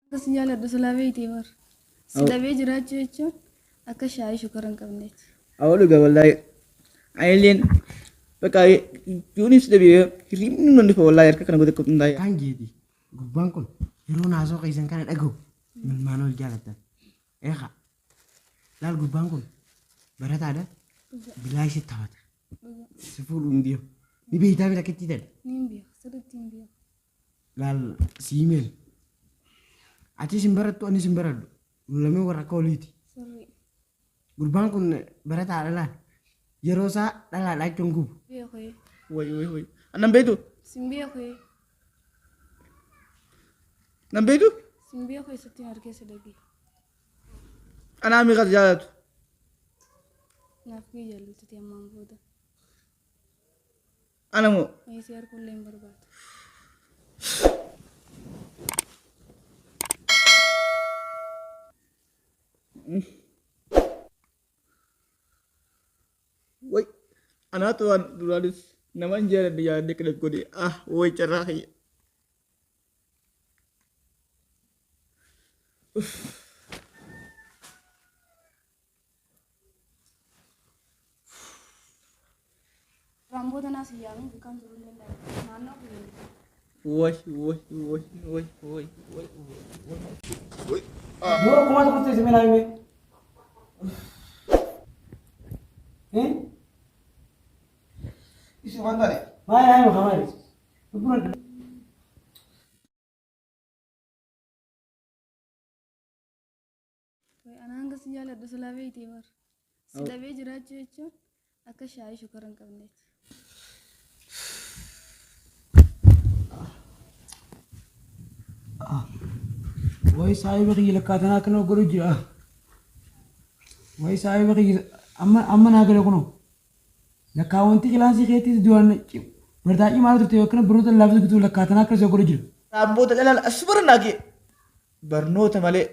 Akkasii jaaladhu silaa beeytee bar. Sidhabee jiraachuu jechuun akka shaayii shukara hin qabneeti. Awwalu gaballaa'e. Ayileen bakka yuunis dhabee hirribni nuti wallaa'e harka kana godhe qophiin Kan jeeti gubbaan kun yeroo naasoo keessan kana dhagahu milmaan ol jaalatan. Eegaa laal gubbaan kun barataadha bilaa ishee taphata. Si fuudhuun deemu. Ni beektaa bira keetti ta'e. Ni hin beeku sirriitti hin beeku. Laal siimeel. Ati sin barattu ani sin baradhu. Lamee warra akka oliiti. Sirrii. Gurbaan kun barataadha laal. Yeroo isaa dhalaadhaa jechuun gubu. Beekuu Way. Anan beektu? sin beekuu Nan beektu? sin beekuu isatti harkee sadaqee. Anaa meeqas jaalatu? Naaf kee jaallatute ammaan booda. Ana moo? Meeshaa harkullee hin barbaadu. Way. Anaatu waan duraanis naman jaaladhe jaaladhe kana godhe way carraa kiyya. Ramboota naas iyyaamuu bukaan turuu hin danda'amu. Naannoo kuyyuu. Way. Muro kuma tu kutu semena ini. Isi mana ni? Mana ayo kamari. Bukan. Anaan akkasii jaaladhu silaa beeytee bar. Sidhabee jiraachuu jechuun akka shaayii shukara hin qabneeti. Wai saya bagi lekatana kena guru je. Wai saya bagi amma na gele kuno. Lekawanti kelas keti duan bertanya malu tu kena berut lafaz gitu lekatana kena guru je. Ramboota dhalaa asubara naage barnoota malee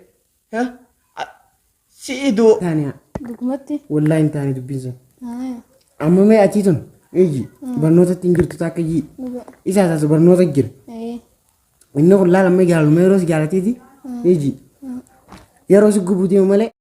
si'idoo. Tania. Dhugumatti. Wallahi tani dubbisa. Amma mee achi tun eeji barnoota tingirtu takka ji. Isa isa barnoota jira. Inni kun laala mee gaalu mee roos gaalateeti eeji yeroo si gubuuti malee.